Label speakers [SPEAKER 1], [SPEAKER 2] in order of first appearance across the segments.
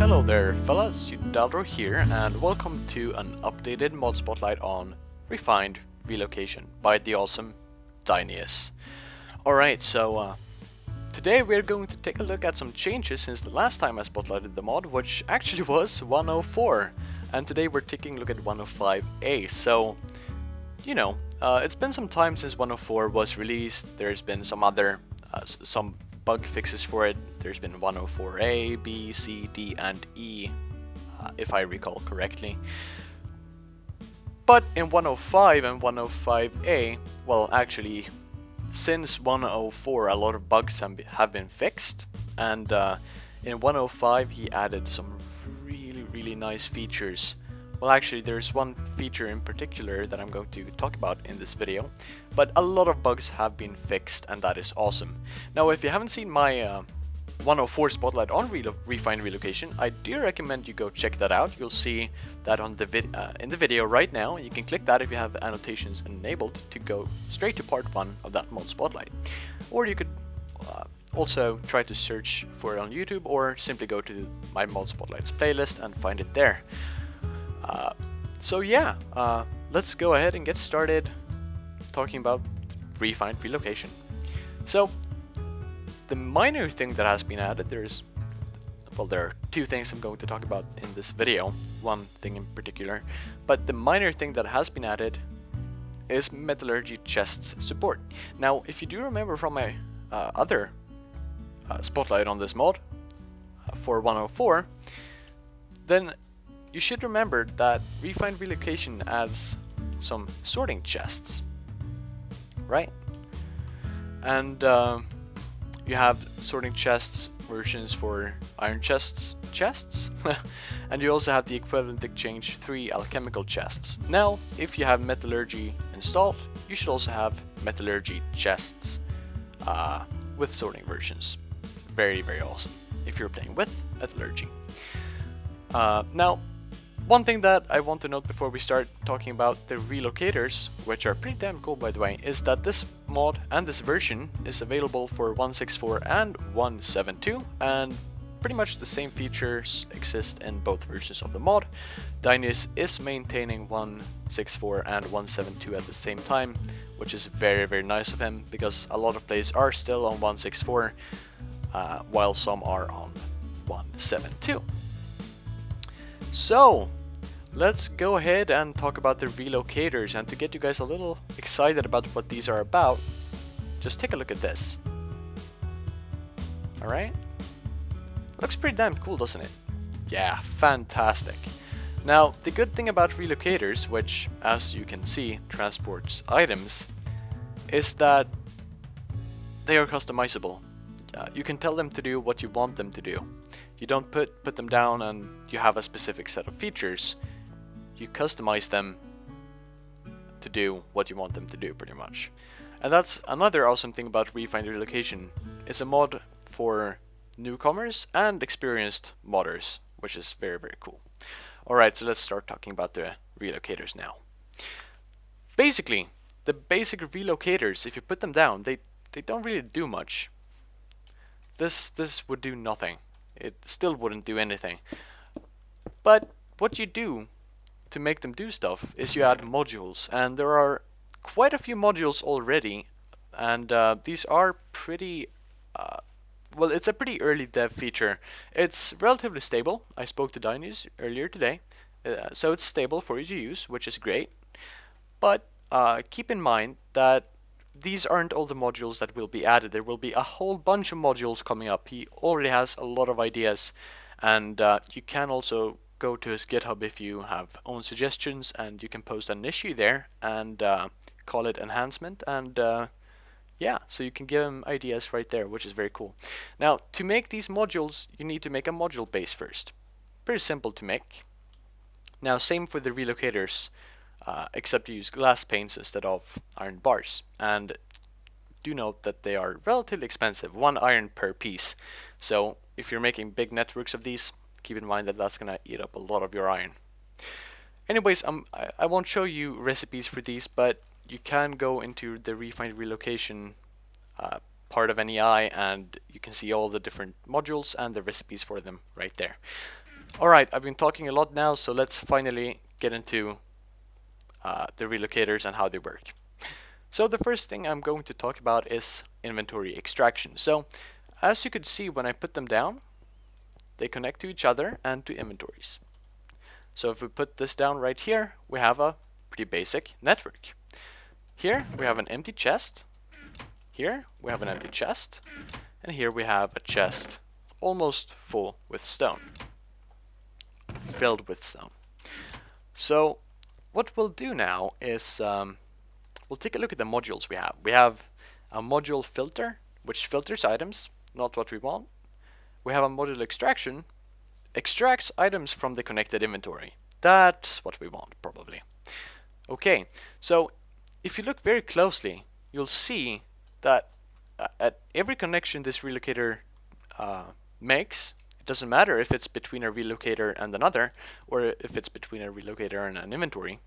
[SPEAKER 1] Hello there fellas, Udaldro here, and welcome to an updated mod spotlight on Refined Relocation by the awesome Dynious. Alright, so today we're going to take a look at some changes since the last time I spotlighted the mod, which actually was 104, and today we're taking a look at 105A. So, you know, it's been some time since 104 was released. There's been some other, some bug fixes for it. There's been 104A, B, C, D, and E, if I recall correctly. But in 105 and 105A, well, actually, since 104, a lot of bugs have been fixed, and in 105 he added some really nice features. Well, actually, there's one feature in particular that I'm going to talk about in this video, but a lot of bugs have been fixed, and that is awesome. Now, if you haven't seen my 104 spotlight on Refined Relocation, I do recommend you go check that out. You'll see that on the in the video right now. You can click that if you have annotations enabled to go straight to part 1 of that mod spotlight. Or you could also try to search for it on YouTube, or simply go to my mod spotlights playlist and find it there. So yeah, let's go ahead and get started talking about Refined Relocation. So, the minor thing that has been added, there are two things I'm going to talk about in this video, one thing in particular, but the minor thing that has been added is metallurgy chests support. Now, if you do remember from my other spotlight on this mod for 104, then you should remember that Refined Relocation adds some sorting chests, right? And you have sorting chests versions for iron chests, and you also have the equivalent exchange 3 alchemical chests. Now, if you have metallurgy installed, you should also have metallurgy chests with sorting versions. Very awesome if you're playing with metallurgy. Now, one thing that I want to note before we start talking about the Relocators, which are pretty damn cool by the way, is that this mod and this version is available for 164 and 172, and pretty much the same features exist in both versions of the mod. Dynious is maintaining 164 and 172 at the same time, which is very nice of him, because a lot of players are still on 164, while some are on 172. So, let's go ahead and talk about the Relocators, and to get you guys a little excited about what these are about, just take a look at this. Alright? Looks pretty damn cool, doesn't it? Yeah, fantastic. Now, the good thing about Relocators, which, as you can see, transports items, is that they are customizable. You can tell them to do what you want them to do. You don't put them down and you have a specific set of features. You customize them to do what you want them to do, pretty much. And that's another awesome thing about Refined Relocation. It's a mod for newcomers and experienced modders, which is very cool. Alright, so let's start talking about the Relocators now. Basically, the basic Relocators, if you put them down, they don't really do much. This would do nothing. It still wouldn't do anything. But what you do to make them do stuff is you add modules, and there are quite a few modules already, and these are pretty well, it's a pretty early dev feature. It's relatively stable. I spoke to Dynious earlier today, so it's stable for you to use, which is great. But keep in mind that these aren't all the modules that will be added. There will be a whole bunch of modules coming up. He already has a lot of ideas, and you can also go to his GitHub if you have own suggestions, and you can post an issue there and call it enhancement, and yeah, so you can give him ideas right there, which is very cool. Now, to make these modules, you need to make a module base first. Pretty simple to make. Now, same for the Relocators, except you use glass panes instead of iron bars. And do note that they are relatively expensive, 1 iron per piece. So if you're making big networks of these, keep in mind that that's gonna eat up a lot of your iron. Anyways, I won't show you recipes for these, but you can go into the Refined Relocation part of NEI, and you can see all the different modules and the recipes for them right there. Alright, I've been talking a lot now, so let's finally get into the relocators and how they work. So the first thing I'm going to talk about is inventory extraction. So as you could see, when I put them down, they connect to each other and to inventories. So if we put this down right here, we have a pretty basic network. Here we have an empty chest, here we have an empty chest, and here we have a chest almost full with stone, filled with stone. So what we'll do now is we'll take a look at the modules we have. We have a module filter, which filters items, not what we want. We have a module extraction, extracts items from the connected inventory. That's what we want, probably. Okay, so if you look very closely, you'll see that at every connection this relocator makes, it doesn't matter if it's between a relocator and another, or if it's between a relocator and an inventory.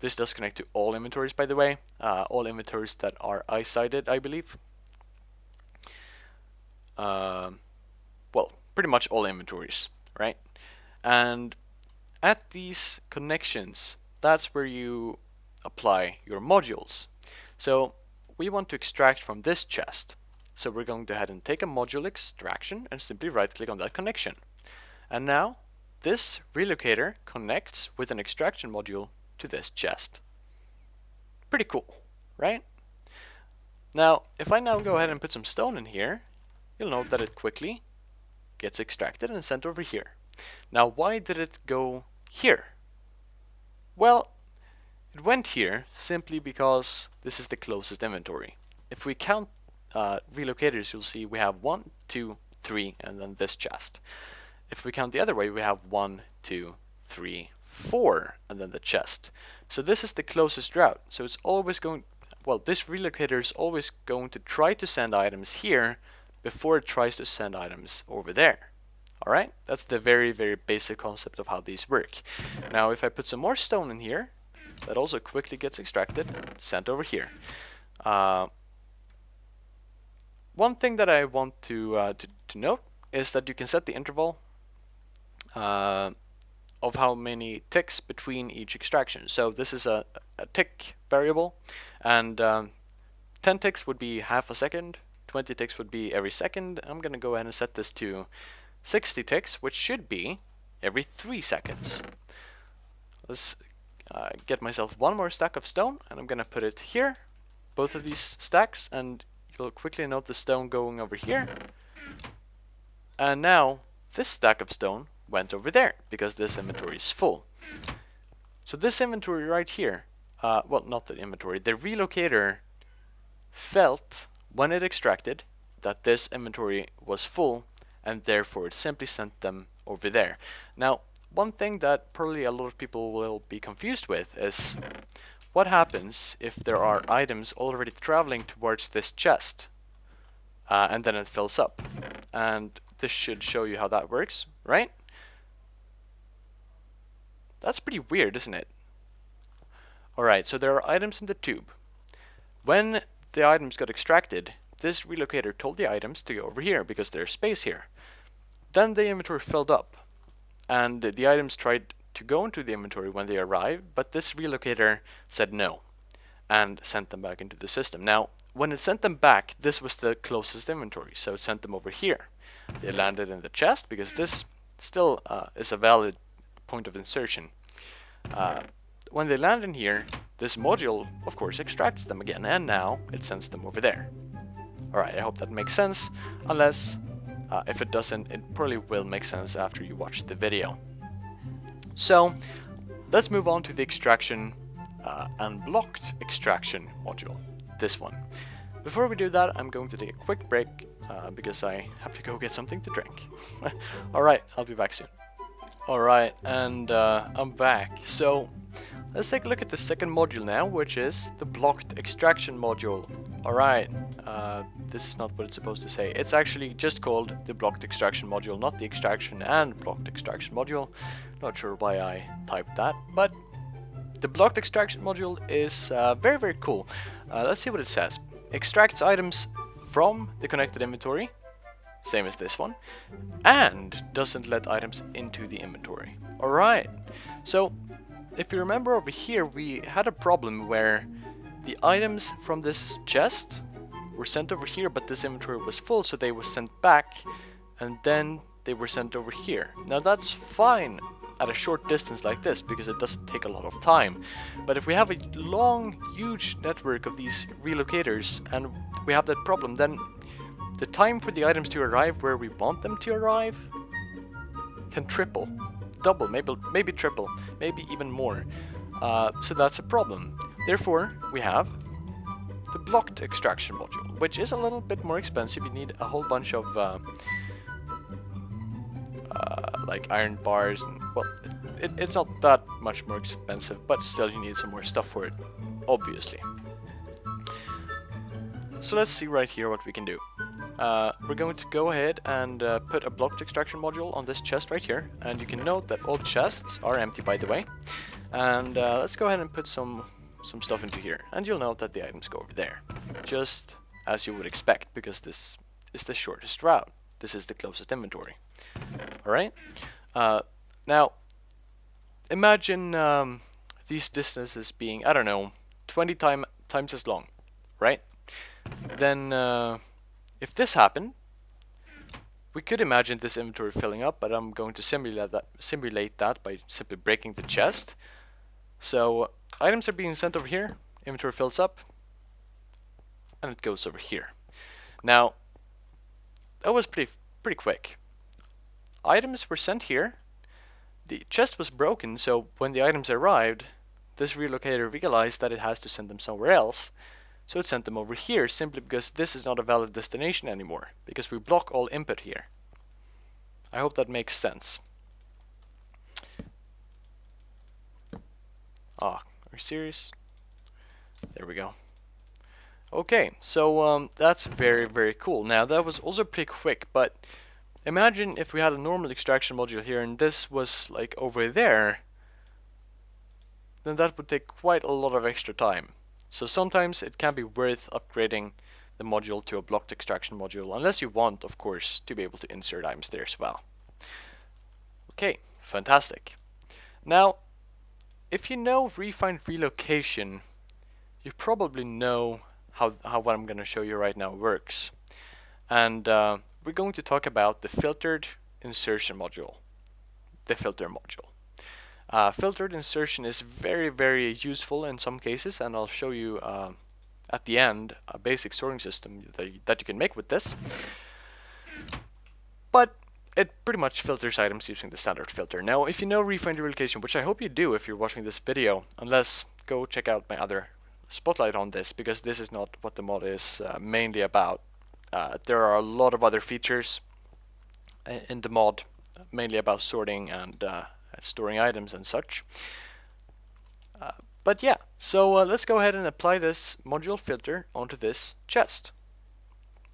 [SPEAKER 1] This does connect to all inventories, by the way, all inventories that are eye-sided, I believe. Well, pretty much all inventories, right? And at these connections, that's where you apply your modules. So we want to extract from this chest. So we're going to go ahead and take a module extraction and simply right-click on that connection. And now this relocator connects with an extraction module to this chest. Pretty cool, right? Now, if I now go ahead and put some stone in here, you'll note that it quickly gets extracted and sent over here. Now, why did it go here? Well, it went here simply because this is the closest inventory. If we count relocators, you'll see we have 1, 2, 3, and then this chest. If we count the other way, we have 1, 2, 3, 4, and then the chest. So this is the closest route. So it's always going, well, this relocator is always going to try to send items here before it tries to send items over there. Alright, that's the very, very basic concept of how these work. Now, if I put some more stone in here, that also quickly gets extracted, sent over here. One thing that I want to note is that you can set the interval of how many ticks between each extraction. So this is a tick variable, and 10 ticks would be half a second, 20 ticks would be every second. I'm going to go ahead and set this to 60 ticks, which should be every 3 seconds. Let's get myself one more stack of stone, and I'm going to put it here, both of these stacks, and you'll quickly note the stone going over here. And now this stack of stone went over there because this inventory is full. So this inventory right here, well, not the inventory, the relocator felt when it extracted that this inventory was full, and therefore it simply sent them over there. Now, one thing that probably a lot of people will be confused with is what happens if there are items already traveling towards this chest and then it fills up. And this should show you how that works, right? That's pretty weird, isn't it? Alright, so there are items in the tube. When the items got extracted, this relocator told the items to go over here because there's space here. Then the inventory filled up, and the items tried to go into the inventory when they arrived, but this relocator said no and sent them back into the system. Now, when it sent them back, this was the closest inventory, so it sent them over here. They landed in the chest because this still is a valid point of insertion. When they land in here, this module, of course, extracts them again, and now it sends them over there. Alright, I hope that makes sense, unless if it doesn't, it probably will make sense after you watch the video. So, let's move on to the extraction unblocked extraction module, this one. Before we do that, I'm going to take a quick break because I have to go get something to drink. Alright, I'll be back soon. Alright, and I'm back. So, let's take a look at the second module now, which is the blocked extraction module. Alright, this is not what it's supposed to say. It's actually just called the blocked extraction module, not the extraction and blocked extraction module. Not sure why I typed that, but the blocked extraction module is very, very cool. Let's see what it says. Extracts items from the connected inventory same as this one, and doesn't let items into the inventory. Alright, so if you remember over here, we had a problem where the items from this chest were sent over here, but this inventory was full, so they were sent back, and then they were sent over here. Now that's fine at a short distance like this, because it doesn't take a lot of time. But if we have a long, huge network of these relocators, and we have that problem, then the time for the items to arrive where we want them to arrive can triple, double, maybe triple, maybe even more. So that's a problem. Therefore, we have the blocked extraction module, which is a little bit more expensive. You need a whole bunch of like iron bars, and well, it's not that much more expensive, but still you need some more stuff for it, obviously. So let's see right here what we can do. We're going to go ahead and put a blocked extraction module on this chest right here, and you can note that all chests are empty, by the way. And let's go ahead and put some stuff into here, and you'll note that the items go over there, just as you would expect, because this is the shortest route. This is the closest inventory. Alright? Now, imagine these distances being, I don't know, 20 times as long, right? Then, if this happened, we could imagine this inventory filling up, but I'm going to simulate that by simply breaking the chest. So, items are being sent over here, inventory fills up, and it goes over here. Now, that was pretty quick. Items were sent here, the chest was broken, so when the items arrived, this relocator realized that it has to send them somewhere else, so it sent them over here, simply because this is not a valid destination anymore, because we block all input here. I hope that makes sense. Ah, are you serious? There we go. Okay, so that's very cool. Now that was also pretty quick, but imagine if we had a normal extraction module here and this was like over there, then that would take quite a lot of extra time. So sometimes it can be worth upgrading the module to a blocked extraction module, unless you want, of course, to be able to insert items there as well. Okay, fantastic. Now, if you know Refined Relocation, you probably know how what I'm going to show you right now works. And we're going to talk about the filtered insertion module, the filter module. Filtered insertion is very useful in some cases, and I'll show you at the end a basic sorting system that you can make with this. But it pretty much filters items using the standard filter. Now, if you know Refined Relocation, which I hope you do if you're watching this video, unless go check out my other spotlight on this, because this is not what the mod is mainly about. There are a lot of other features in the mod, mainly about sorting and storing items and such. But yeah, so let's go ahead and apply this module filter onto this chest.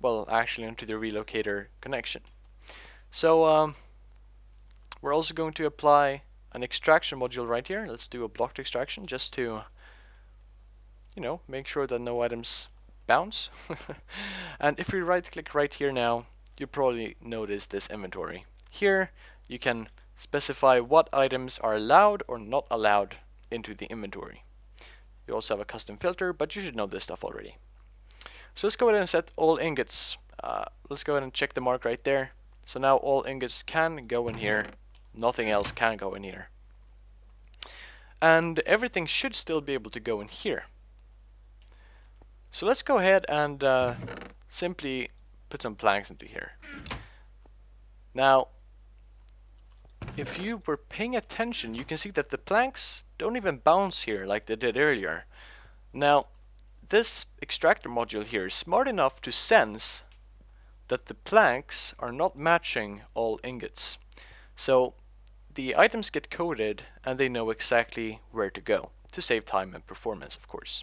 [SPEAKER 1] Well, actually onto the relocator connection. So we're also going to apply an extraction module right here. Let's do a blocked extraction just to, you know, make sure that no items bounce. And if we right click right here now, you probably notice this inventory. Here you can specify what items are allowed or not allowed into the inventory. You also have a custom filter, but you should know this stuff already. So let's go ahead and set all ingots. Let's go ahead and check the mark right there. So now all ingots can go in here, nothing else can go in here. And everything should still be able to go in here. So let's go ahead and simply put some planks into here. Now, if you were paying attention, you can see that the planks don't even bounce here like they did earlier. Now, this extractor module here is smart enough to sense that the planks are not matching all ingots. So the items get coded and they know exactly where to go, to save time and performance, of course.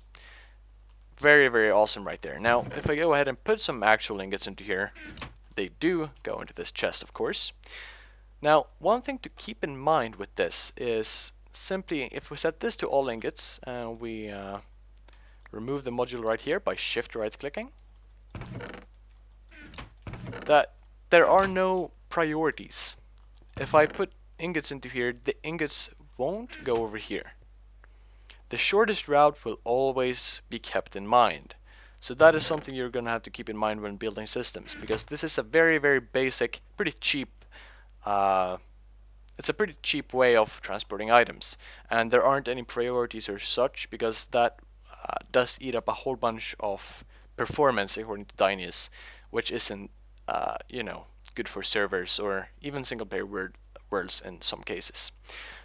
[SPEAKER 1] Very awesome right there. Now, if I go ahead and put some actual ingots into here, they do go into this chest, of course. Now, one thing to keep in mind with this is simply, if we set this to all ingots, and we remove the module right here by shift right clicking, that there are no priorities. If I put ingots into here, the ingots won't go over here. The shortest route will always be kept in mind. So that is something you're going to have to keep in mind when building systems, because this is a very, very basic, pretty cheap, it's a pretty cheap way of transporting items. And there aren't any priorities or such, because that does eat up a whole bunch of performance according to Dynious, which isn't, you know, good for servers or even single player worlds in some cases.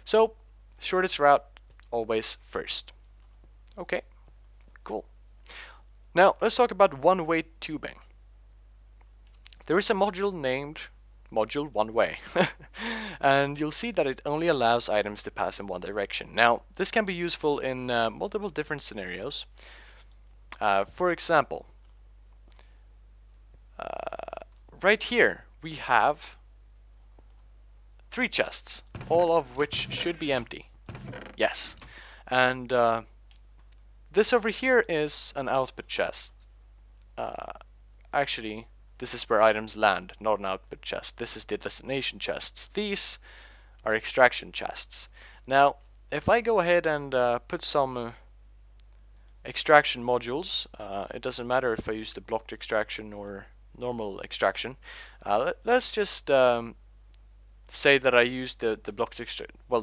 [SPEAKER 1] So, shortest route always first. Okay, cool. Now let's talk about one-way tubing. There is a module named module one way and you'll see that it only allows items to pass in one direction. Now this can be useful in multiple different scenarios. For example, right here we have 3 chests, all of which should be empty. Yes, and this over here is an output chest. Actually, this is where items land, not an output chest. This is the destination chests. These are extraction chests. Now, if I go ahead and put some extraction modules, it doesn't matter if I use the blocked extraction or normal extraction. Let's just say that I use the blocked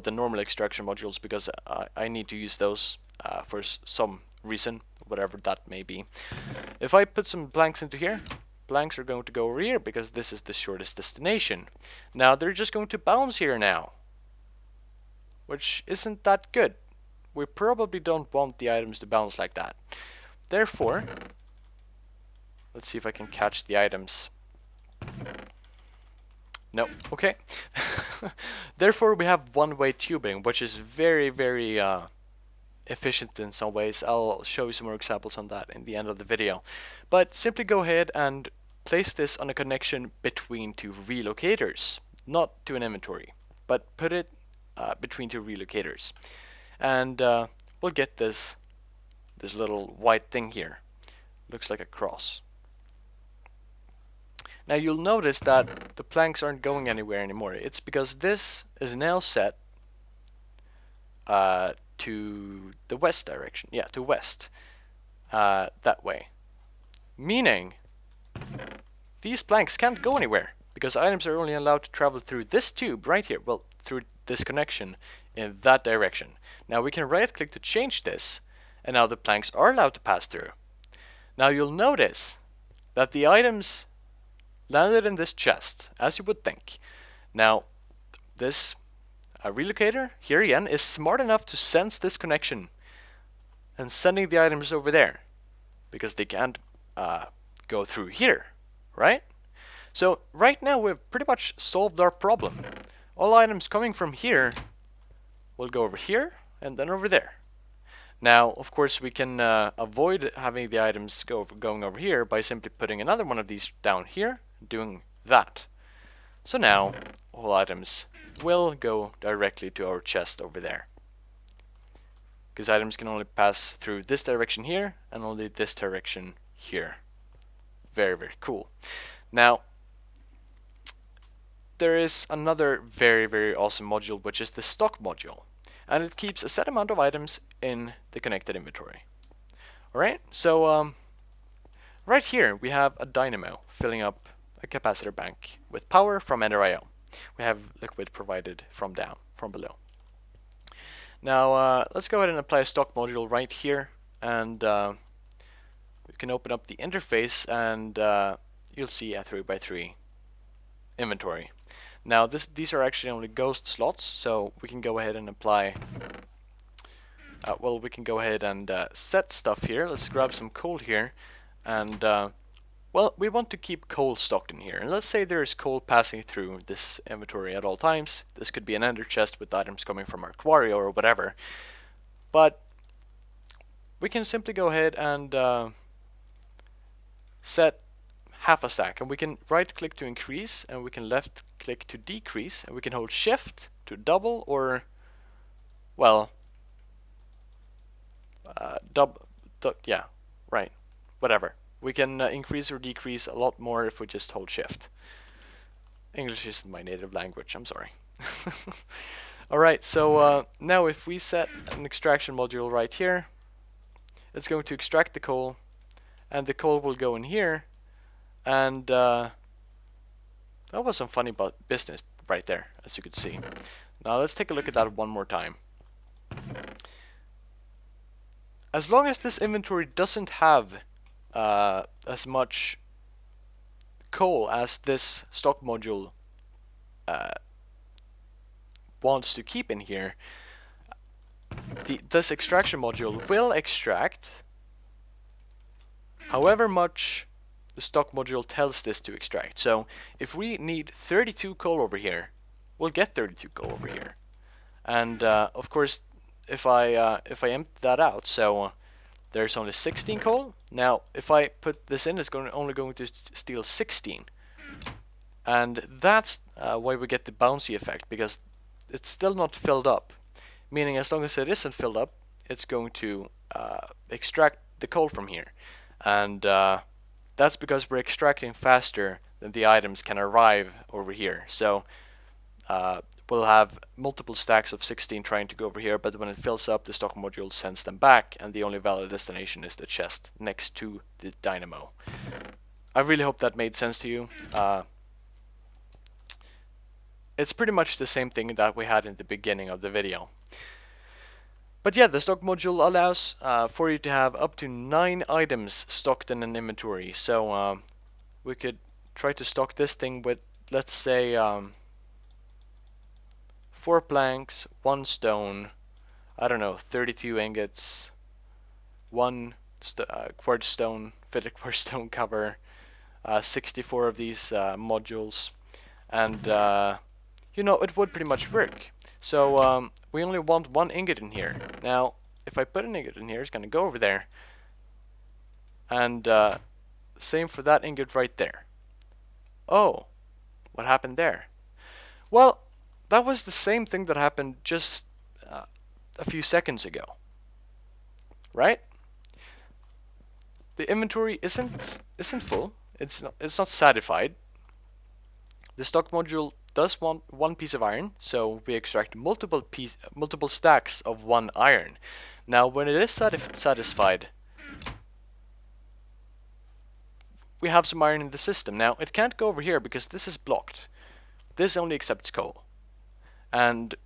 [SPEAKER 1] the normal extraction modules, because I need to use those for some reason, whatever that may be. If I put some blanks into here, blanks are going to go over here because this is the shortest destination. Now they're just going to bounce here now, which isn't that good. We probably don't want the items to bounce like that. Therefore, let's see if I can catch the items. No, okay. Therefore we have one-way tubing, which is very, very efficient in some ways. I'll show you some more examples on that in the end of the video. But simply go ahead and place this on a connection between 2 relocators, not to an inventory, but put it between 2 relocators. And we'll get this little white thing here. Looks like a cross. Now you'll notice that the planks aren't going anywhere anymore. It's because this is now set to the west direction. Yeah, to west. That way. Meaning, these planks can't go anywhere, because items are only allowed to travel through this tube right here. Well, through this connection in that direction. Now we can right click to change this, and now the planks are allowed to pass through. Now you'll notice that the items landed in this chest, as you would think. Now, this relocator, here again, is smart enough to sense this connection and sending the items over there, because they can't go through here, right? So right now we've pretty much solved our problem. All items coming from here will go over here and then over there. Now, of course, we can avoid having the items going over here by simply putting another one of these down here, doing that. So now, all items will go directly to our chest over there. Because items can only pass through this direction here, and only this direction here. Very, very cool. Now, there is another very, very awesome module, which is the stock module. And it keeps a set amount of items in the connected inventory. Alright, so right here we have a dynamo filling up a capacitor bank with power from NRIO. We have liquid provided from below. Now let's go ahead and apply a stock module right here, and we can open up the interface, and you'll see a 3x3 inventory. Now these are actually only ghost slots, so we can go ahead and apply we can go ahead and set stuff here. Let's grab some coal here, and well, we want to keep coal stocked in here. And let's say there is coal passing through this inventory at all times. This could be an ender chest with items coming from our quarry or whatever. But we can simply go ahead and set half a stack, and we can right click to increase, and we can left click to decrease, and we can hold shift to double, or well, yeah, right, whatever. We can increase or decrease a lot more if we just hold shift. English isn't my native language, I'm sorry. Alright, so now if we set an extraction module right here, it's going to extract the coal, and the coal will go in here, and that was some funny business right there, as you could see. Now let's take a look at that one more time. As long as this inventory doesn't have as much coal as this stock module wants to keep in here, this extraction module will extract however much the stock module tells this to extract. So if we need 32 coal over here, we'll get 32 coal over here. And of course, if I empty that out, so there's only 16 coal. Now, if I put this in, it's only going to steal 16. And that's why we get the bouncy effect, because it's still not filled up. Meaning, as long as it isn't filled up, it's going to extract the coal from here. And that's because we're extracting faster than the items can arrive over here. So we'll have multiple stacks of 16 trying to go over here, but when it fills up, the stock module sends them back, and the only valid destination is the chest next to the dynamo. I really hope that made sense to you. It's pretty much the same thing that we had in the beginning of the video. But yeah, the stock module allows for you to have up to 9 items stocked in an inventory. So we could try to stock this thing with, let's say, 4 planks, 1 stone, I don't know, 32 ingots, 1 quartz stone, fitted quartz stone cover, 64 of these modules, and you know, it would pretty much work. So we only want 1 ingot in here. Now, if I put an ingot in here, it's going to go over there, and same for that ingot right there. Oh, what happened there? Well, that was the same thing that happened just a few seconds ago, right? The inventory isn't full. It's not satisfied. The stock module does want 1 piece of iron, so we extract multiple stacks of 1 iron. Now, when it is satisfied, we have some iron in the system. Now, it can't go over here because this is blocked. This only accepts coal. And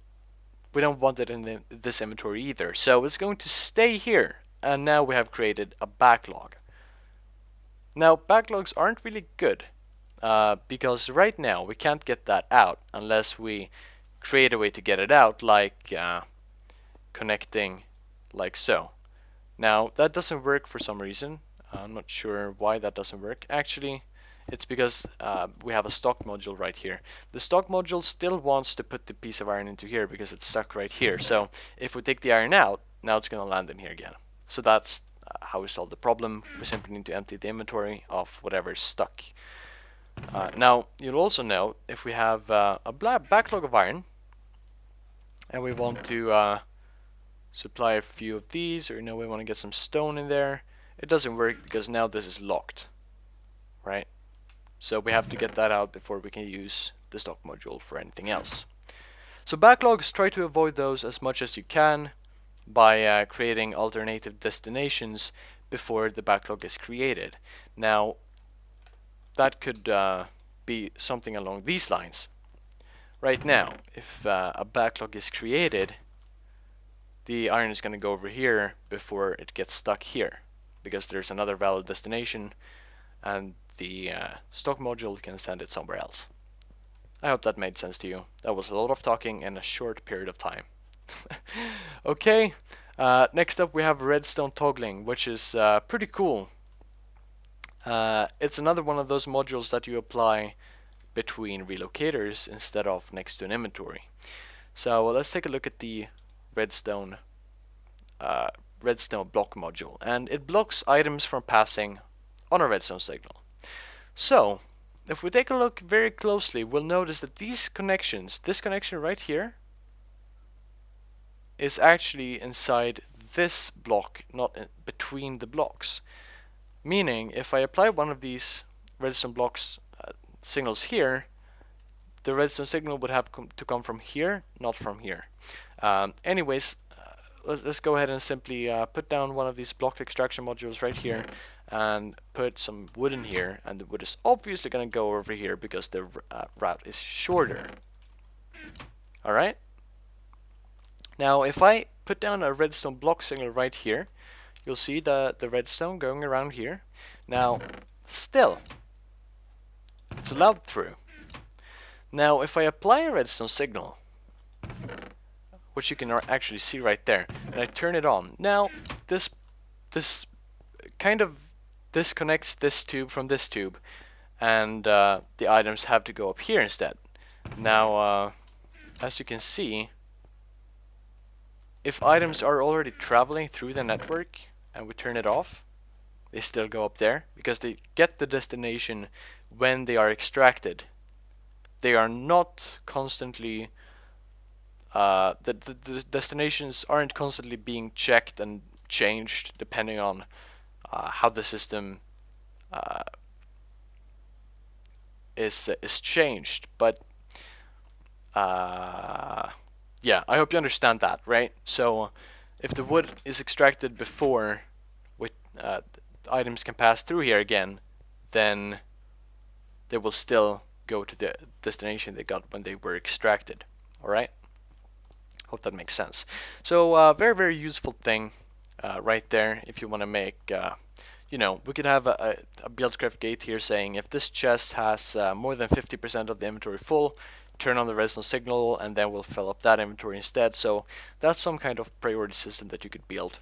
[SPEAKER 1] we don't want it in this inventory either. So it's going to stay here. And now we have created a backlog. Now, backlogs aren't really good. Because right now we can't get that out unless we create a way to get it out, like connecting like so. Now, that doesn't work for some reason. I'm not sure why that doesn't work. Actually, it's because we have a stock module right here. The stock module still wants to put the piece of iron into here because it's stuck right here. So if we take the iron out, now it's going to land in here again. So that's how we solve the problem. We simply need to empty the inventory of whatever's stuck. Now, you'll also note if we have a backlog of iron and we want to supply a few of these, or we want to get some stone in there, it doesn't work because now this is locked, right? So we have to get that out before we can use the stock module for anything else. So backlogs, try to avoid those as much as you can by creating alternative destinations before the backlog is created. Now, that could be something along these lines. Right now, if a backlog is created, the iron is going to go over here before it gets stuck here, because there's another valid destination and the stock module can send it somewhere else. I hope that made sense to you. That was a lot of talking in a short period of time. Okay, next up we have redstone toggling, which is pretty cool. It's another one of those modules that you apply between relocators instead of next to an inventory. So let's take a look at the redstone block module, and it blocks items from passing on a redstone signal. So if we take a look very closely, we'll notice that these connections, this connection right here, is actually inside this block, not between the blocks. Meaning, if I apply one of these redstone blocks signals here, the redstone signal would have to come from here, not from here. Anyways, let's go ahead and simply put down one of these block extraction modules right here and put some wood in here, and the wood is obviously going to go over here because the route is shorter. Alright? Now if I put down a redstone block signal right here, you'll see the redstone going around here. Now, still, it's allowed through. Now if I apply a redstone signal, which you can actually see right there, and I turn it on, now this kind of disconnects this tube from this tube, and the items have to go up here instead. Now as you can see, if items are already traveling through the network and we turn it off, they still go up there because they get the destination when they are extracted. They are not constantly the destinations aren't constantly being checked and changed depending on how the system is changed. But yeah, I hope you understand that, right? So if the wood is extracted before items can pass through here again, then they will still go to the destination they got when they were extracted. Alright? Hope that makes sense. So very, very useful thing right there if you want to make, you know, we could have a buildcraft gate here saying if this chest has more than 50% of the inventory full, turn on the redstone signal and then we'll fill up that inventory instead. So that's some kind of priority system that you could build.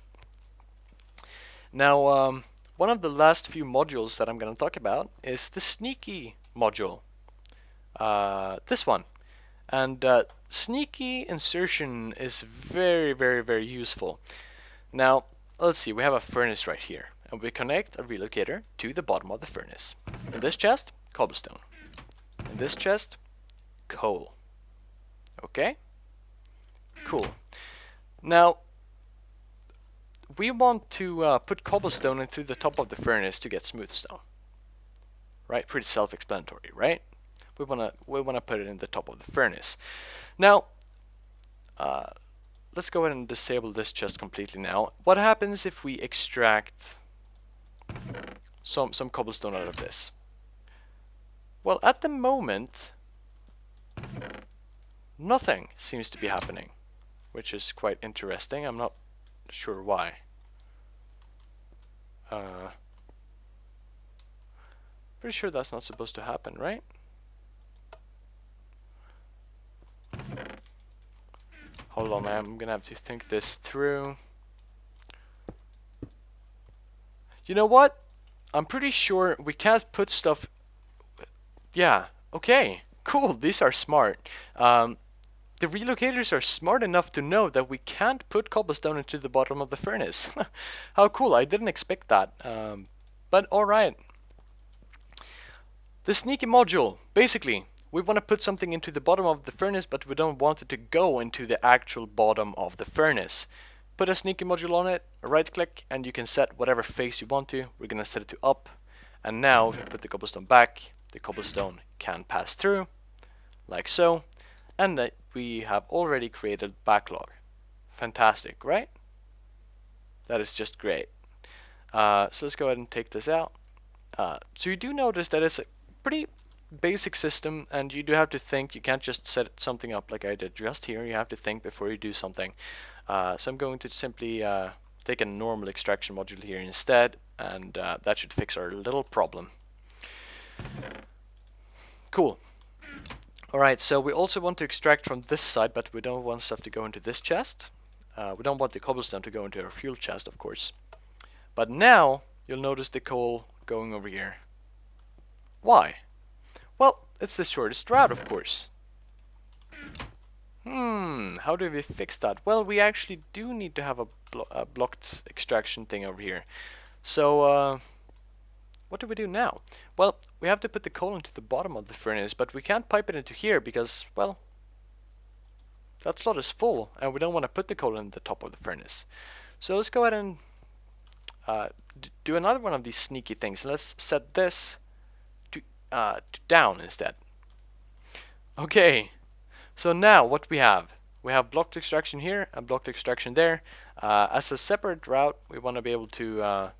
[SPEAKER 1] Now, one of the last few modules that I'm going to talk about is the sneaky module. This one. And sneaky insertion is very, very, very useful. Now, let's see, we have a furnace right here, and we connect a relocator to the bottom of the furnace. In this chest, cobblestone. In this chest, coal. Okay? Cool. Now, we want to put cobblestone into the top of the furnace to get smooth stone. Right? Pretty self-explanatory, right? We wanna put it in the top of the furnace. Now, let's go ahead and disable this chest completely now. What happens if we extract some cobblestone out of this? Well, at the moment, nothing seems to be happening, which is quite interesting. I'm not sure why. Pretty sure that's not supposed to happen, right? Hold on, I'm gonna have to think this through. You know what? I'm pretty sure we can't put stuff... Yeah, okay, cool, these are smart. The relocators are smart enough to know that we can't put cobblestone into the bottom of the furnace. How cool, I didn't expect that. But alright. The sneaky module, basically, we want to put something into the bottom of the furnace, but we don't want it to go into the actual bottom of the furnace. Put a sneaky module on it, right click, and you can set whatever face you want to. We're going to set it to up. And now, if you put the cobblestone back, the cobblestone can pass through, like so. And we have already created backlog. Fantastic, right? That is just great. So let's go ahead and take this out. So you do notice that it's a pretty basic system, and you do have to think. You can't just set something up like I did just here. You have to think before you do something. So I'm going to simply take a normal extraction module here instead, and that should fix our little problem. Cool. Alright, so we also want to extract from this side, but we don't want stuff to go into this chest. We don't want the cobblestone to go into our fuel chest, of course. But now, you'll notice the coal going over here. Why? Well, it's the shortest route, of course. How do we fix that? Well, we actually do need to have a blocked extraction thing over here. So, what do we do now? Well, we have to put the coal into the bottom of the furnace, but we can't pipe it into here because, well, that slot is full, and we don't want to put the coal in the top of the furnace. So let's go ahead and do another one of these sneaky things. Let's set this to down instead. Okay, so now what we have blocked extraction here and blocked extraction there. As a separate route, we want to be able to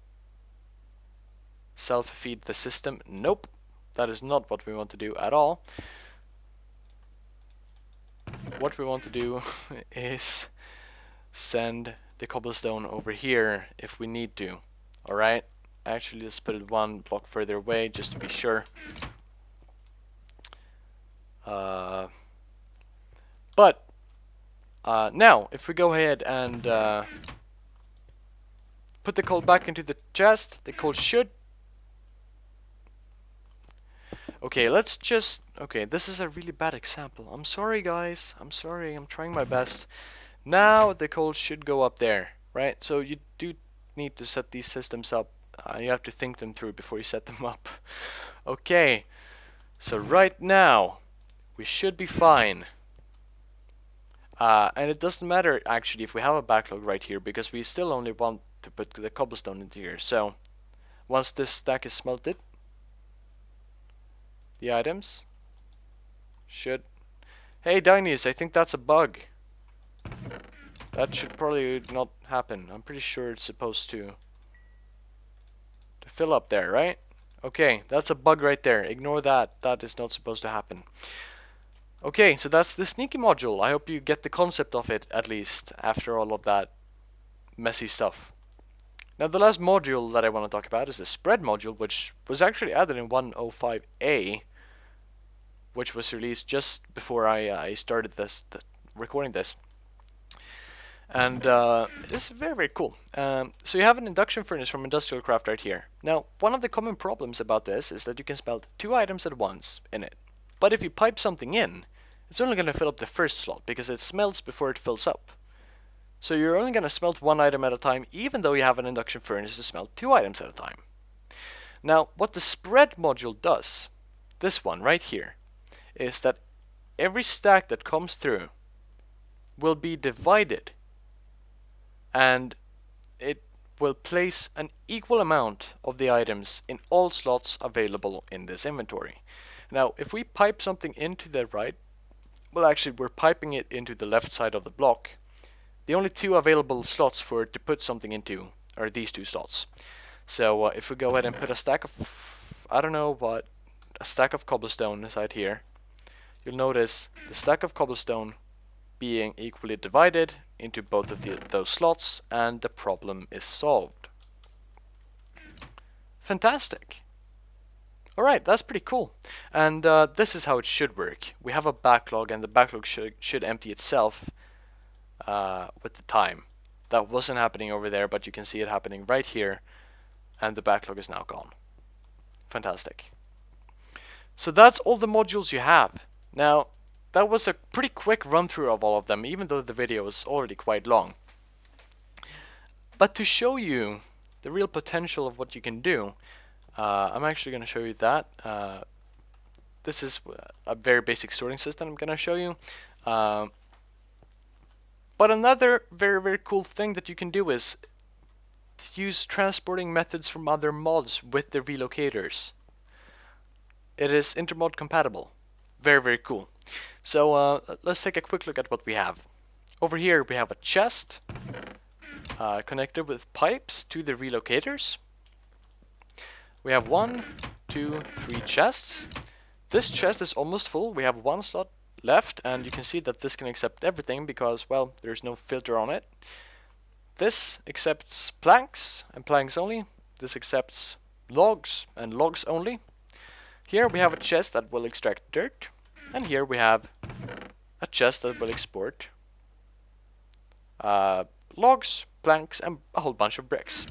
[SPEAKER 1] self-feed the system. Nope, that is not what we want to do at all. What we want to do is send the cobblestone over here if we need to. Alright, actually let's put it one block further away just to be sure. But now if we go ahead and put the coal back into the chest, the coal should... Okay, let's just... Okay, this is a really bad example. I'm sorry guys, I'm sorry, I'm trying my best. Now the coal should go up there, right? So you do need to set these systems up. You have to think them through before you set them up. Okay, so right now we should be fine. And it doesn't matter actually if we have a backlog right here, because we still only want to put the cobblestone into here. So once this stack is smelted, the items should... Hey Dynious, I think that's a bug. That should probably not happen. I'm pretty sure it's supposed to fill up there, right? Okay, that's a bug right there. Ignore that. That is not supposed to happen. Okay, so that's the sneaky module. I hope you get the concept of it, at least, after all of that messy stuff. Now, the last module that I want to talk about is the spread module, which was actually added in 105A, which was released just before I started recording this. And it's very, very cool. So you have an induction furnace from Industrial Craft right here. Now, one of the common problems about this is that you can smelt 2 items at once in it. But if you pipe something in, it's only going to fill up the first slot, because it smelts before it fills up. So you're only going to smelt 1 item at a time, even though you have an induction furnace to smelt 2 items at a time. Now, what the spread module does, this one right here, is that every stack that comes through will be divided, and it will place an equal amount of the items in all slots available in this inventory. Now, if we pipe something into the right, well actually we're piping it into the left side of the block. The only 2 available slots for it to put something into are these 2 slots. So if we go ahead and put a stack of, I don't know what, a stack of cobblestone inside here, you'll notice the stack of cobblestone being equally divided into both of those slots, and the problem is solved. Fantastic. Alright, that's pretty cool. And this is how it should work. We have a backlog, and the backlog should empty itself with the time. That wasn't happening over there, but you can see it happening right here, and the backlog is now gone. Fantastic. So that's all the modules you have. Now, that was a pretty quick run through of all of them, even though the video is already quite long. But to show you the real potential of what you can do, I'm actually going to show you that. This is a very basic sorting system I'm going to show you. But another very, very cool thing that you can do is to use transporting methods from other mods with the relocators. It is intermod compatible. Very, very cool. So let's take a quick look at what we have. Over here we have a chest connected with pipes to the relocators. We have 1, 2, 3 chests. This chest is almost full. We have 1 slot left, and you can see that this can accept everything because, well, there's no filter on it. This accepts planks and planks only. This accepts logs and logs only. Here we have a chest that will extract dirt, and here we have a chest that will export logs, planks, and a whole bunch of bricks.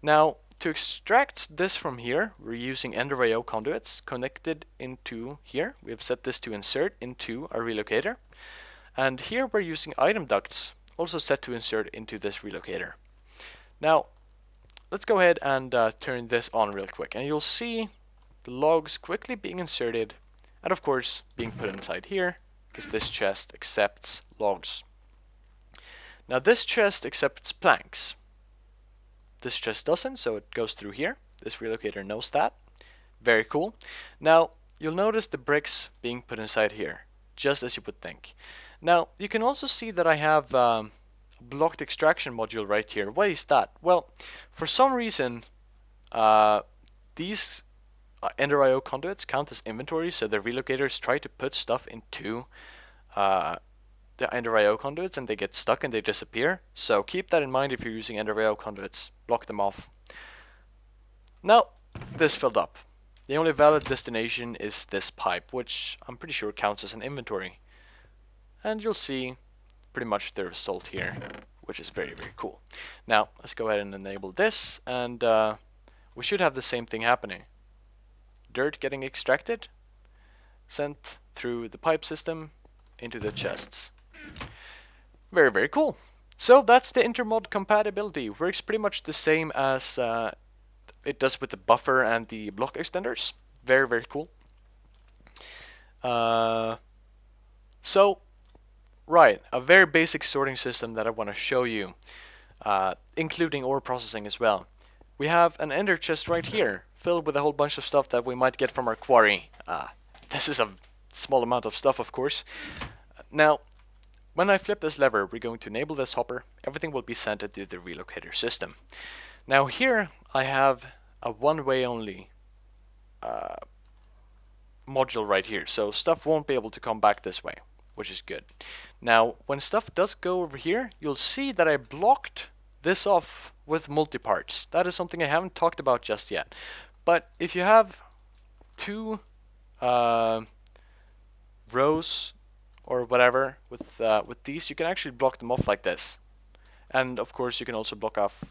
[SPEAKER 1] Now, to extract this from here, we're using Ender.io conduits connected into here. We have set this to insert into our relocator. And here we're using item ducts, also set to insert into this relocator. Now, let's go ahead and turn this on real quick, and you'll see the logs quickly being inserted, and of course being put inside here, because this chest accepts logs. Now this chest accepts planks. This chest doesn't, so it goes through here. This relocator knows that. Very cool. Now, you'll notice the bricks being put inside here. just as you would think. Now, you can also see that I have a blocked extraction module right here. What is that? Well, for some reason, these Ender IO conduits count as inventory, so the relocators try to put stuff into the Ender IO conduits and they get stuck and they disappear. So keep that in mind if you're using Ender IO conduits. Block them off. Now, this filled up. The only valid destination is this pipe, which I'm pretty sure counts as an inventory. And you'll see pretty much the result here, which is very, very cool. Now, let's go ahead and enable this, and we should have the same thing happening. Dirt getting extracted, sent through the pipe system into the chests. Very, very cool. So that's the intermod compatibility. Works pretty much the same as it does with the buffer and the block extenders. Very, very cool. So, right, a very basic sorting system that I want to show you, including ore processing as well. We have an ender chest right here, filled with a whole bunch of stuff that we might get from our quarry. This is a small amount of stuff, of course. Now, when I flip this lever, we're going to enable this hopper. Everything will be sent into the relocator system. Now here I have a one-way only module right here, so stuff won't be able to come back this way, which is good. Now when stuff does go over here, you'll see that I blocked this off with multi-parts. That is something I haven't talked about just yet. But if you have two rows or whatever with these, you can actually block them off like this. And of course you can also block off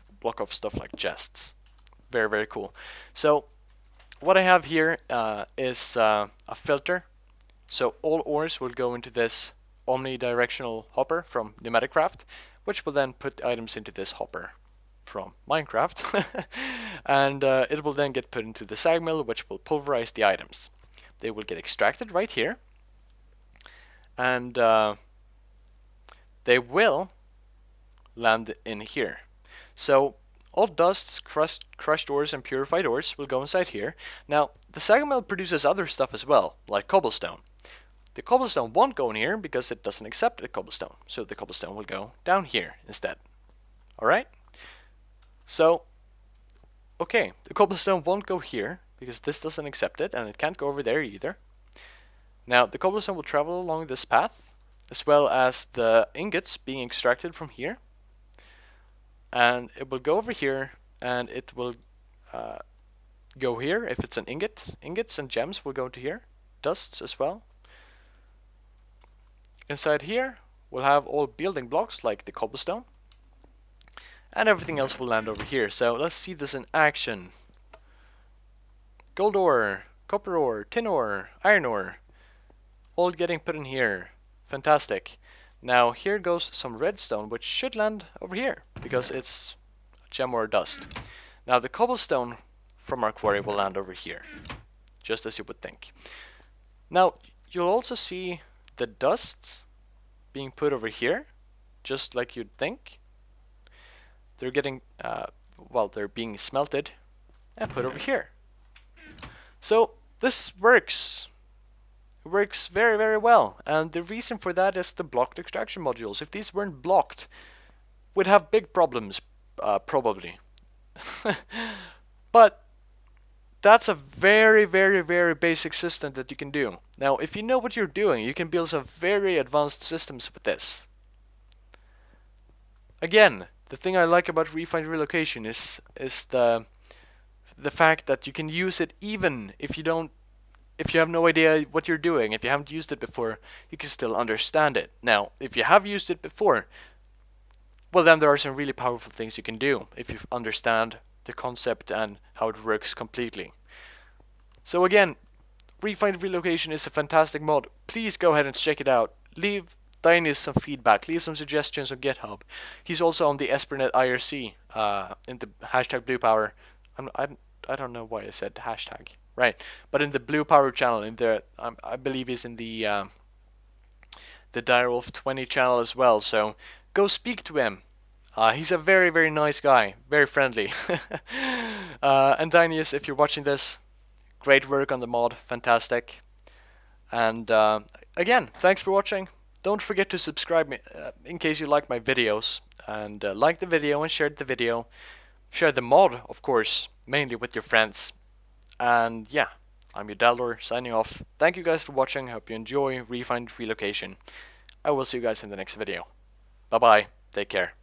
[SPEAKER 1] stuff like chests. Very, very cool. So what I have here is a filter. So all ores will go into this omnidirectional hopper from Pneumaticraft, which will then put items into this hopper from Minecraft. And it will then get put into the sag mill, which will pulverize the items. They will get extracted right here. And they will land in here. So all dusts, crushed ores, and purified ores will go inside here. Now, the sag mill produces other stuff as well, like cobblestone. The cobblestone won't go in here because it doesn't accept the cobblestone. So the cobblestone will go down here instead. Alright? So, okay, the cobblestone won't go here because this doesn't accept it, and it can't go over there either. Now, the cobblestone will travel along this path, as well as the ingots being extracted from here. And it will go over here, and it will go here if it's an ingot. Ingots and gems will go to here. Dusts as well. Inside here, we'll have all building blocks like the cobblestone. And everything else will land over here. So let's see this in action. Gold ore, copper ore, tin ore, iron ore. All getting put in here. Fantastic. Now here goes some redstone, which should land over here because it's gem or dust. Now the cobblestone from our quarry will land over here, just as you would think. Now you'll also see the dusts being put over here, just like you'd think. They're getting, well, they're being smelted and put over here. So this works. It works very, very well, and the reason for that is the blocked extraction modules. If these weren't blocked, we'd have big problems, probably. But that's a very, very, very basic system that you can do. Now, if you know what you're doing, you can build some very advanced systems with this. Again, the thing I like about Refined Relocation is the fact that you can use it even if you have no idea what you're doing. If you haven't used it before, you can still understand it. Now, if you have used it before, well, then there are some really powerful things you can do if you understand the concept and how it works completely. So again, Refined Relocation is a fantastic mod. Please go ahead and check it out. Leave Dynious some feedback. Leave some suggestions on GitHub. He's also on the Espernet IRC in the hashtag BluePower. I don't know why I said hashtag. Right, but in the Blue Power channel, in the I believe he's in the Direwolf 20 channel as well. So go speak to him. He's a very, very nice guy, very friendly. And Dynious, if you're watching this, great work on the mod, fantastic. And again, thanks for watching. Don't forget to subscribe me in case you like my videos, and like the video and share the video. Share the mod, of course, mainly with your friends. And yeah, I'm your Daldor signing off. Thank you guys for watching. Hope you enjoy Refined Relocation. I will see you guys in the next video. Bye bye. Take care.